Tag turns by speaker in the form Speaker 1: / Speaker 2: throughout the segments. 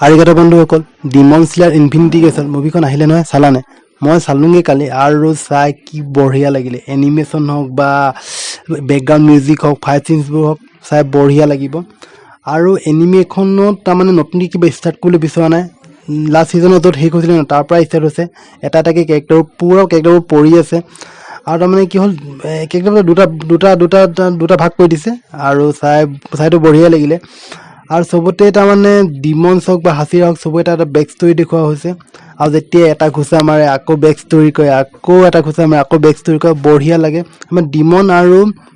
Speaker 1: আৰিগাটো বন্ধুসকল Demon স্লেয়াৰ infinity গেছৰ মুভিখন আহিলে নহয় চালানে মই চালোঁগৈ কালি আৰু চাই কি বঢ়িয়া লাগিলে এনিমেশ্যন হওক বা বেকগ্ৰাউণ্ড মিউজিক হওক ফাইট চিনছবোৰ হওক চাই বঢ়িয়া লাগিব আৰু এনিমেখনত তাৰমানে নতুনকৈ কিবা ষ্টাৰ্ট কৰিবলৈ বিচৰা নাই লাষ্ট ছিজনত য'ত শেষ হৈছিলে ন তাৰ পৰাই ষ্টাৰ্ট হৈছে এটা এটাকৈ কেৰেক্টাৰবোৰ পৰি আছে আৰু তাৰমানে কি হ'ল কেৰেক্টাৰবোৰ দুটা ভাগ কৰি দিছে আৰু চাইটো বঢ়িয়া লাগিলে আৰু চবতে তাৰমানে ডিমনছ হওক বা হাচিৰা হওক চবতে এটা বেক ষ্টৰি দেখুওৱা হৈছে আৰু যেতিয়া এটা ঘোচা মাৰে আকৌ বেক ষ্টৰি কৰে আকৌ এটা ঘোচা মাৰে আকৌ বেক ষ্টৰি কৰে বঢ়িয়া লাগে আমাৰ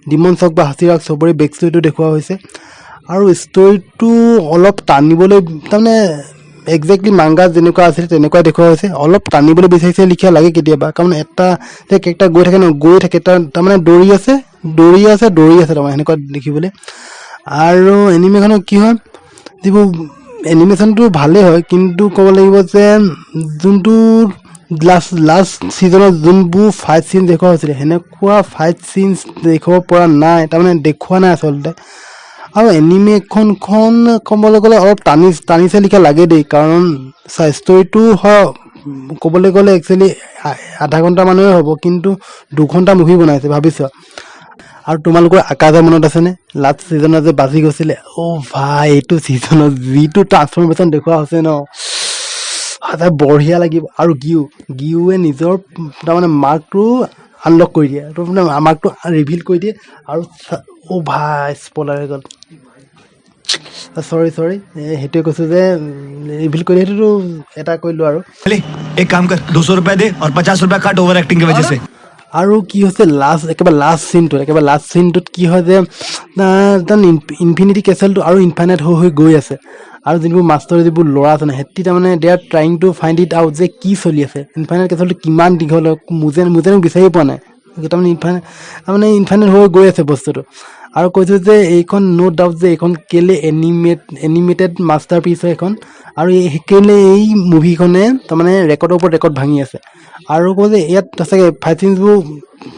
Speaker 1: ডিমনছ হওক বা হাচিৰা হওক চবৰে বেক ষ্টৰিটো দেখুওৱা হৈছে আৰু ষ্টৰিটো অলপ টানিবলৈ তাৰমানে একজেক্টলি মাংগা যেনেকুৱা আছিল তেনেকুৱা দেখুওৱা হৈছে অলপ টানিবলৈ বিচাৰিছে লিখা লাগে কেতিয়াবা কাৰণ এটা কেৰেক্টাৰ গৈ থাকে তাৰমানে দৌৰি আছে তাৰমানে সেনেকুৱা দেখিবলৈ আৰু এনিমেখনত কি হয় যিবোৰ এনিমেশ্যনটো ভালেই হয় কিন্তু ক'ব লাগিব যে যোনটো লাষ্ট ছিজনত যোনবোৰ ফাইট চিন দেখুওৱা হৈছিলে সেনেকুৱা ফাইট চিনছ দেখুৱাব পৰা নাই তাৰমানে দেখুওৱা নাই আচলতে আৰু এনিমেখন ক'বলৈ গ'লে অলপ টানিছে লিখা লাগে দেই কাৰণ ষ্টৰিটো হয় ক'বলৈ গ'লে একচুৱেলি আধা ঘণ্টা মানুহে হ'ব কিন্তু 2 ঘণ্টা মুভি বনাইছে ভাবিছ আৰু তোমালোকৰ আকাশৰ মনত আছেনে লাষ্ট ছিজনত যে বাজি গৈছিলে ভাই এইটো ছিজনত যিটো ট্ৰান্সফৰ্মেশ্যন দেখুওৱা হৈছে ন সদায় বঢ়িয়া লাগিব আৰু গিউৱে নিজৰ তাৰমানে মাৰ্কটো আনলক কৰি দিয়ে তো মানে মাৰ্কটো ৰিভিল কৰি দিয়ে আৰু ভাই স্পইলাৰ হৈ গ'ল চৰি সেইটোৱে কৈছোঁ যে ৰিভিল কৰি দিয়ে সেইটোতো এটা কৰিলোঁ আৰু
Speaker 2: एक काम कर 200 रुपए दे और 50 रुपए काट ओवर एक्टिंग की वजह से
Speaker 1: আৰু কি হৈছে একেবাৰে লাষ্ট চিনটোত কি হয় যে ইনফিনিটি কেচেলটো আৰু ইনফাইনাইট হৈ গৈ আছে আৰু যিবোৰ মাষ্টৰ যিবোৰ ল'ৰা আছে সিহঁতি তাৰমানে they are trying to find it out যে কি চলি আছে ইনফাইনাইট কেচেলটো কিমান দীঘল মোজে বিচাৰি পোৱা নাই তাৰমানে ইনফাইনাইট হৈ গৈ আছে বস্তুটো আৰু কৈছোঁ যে এইখন ন' ডাউট যে এইখন কেলে এনিমেটেড মাষ্টাৰ পিচ হয় এইখন আৰু কেলে এই মুভিখনে তাৰমানে ৰেকৰ্ডৰ ওপৰত ৰেকৰ্ড ভাঙি আছে আৰু কওঁ যে ইয়াত সঁচাকৈ ফাইট চিনছবোৰ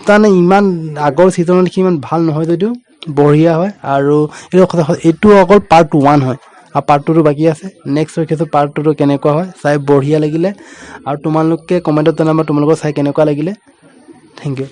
Speaker 1: তাৰমানে ইমান আগৰ ছিজনত দেখি ইমান ভাল নহয় যদিও বঢ়িয়া হয় আৰু এইটো অকল পাৰ্ট 1 হয় আৰু পাৰ্ট 2টো বাকী আছে নেক্সট ৰখিছোঁ পাৰ্ট 2টো কেনেকুৱা হয় চাই বঢ়িয়া লাগিলে আৰু তোমালোকে কমেণ্টত জনাবা তোমালোকৰ চাই কেনেকুৱা লাগিলে থেংক ইউ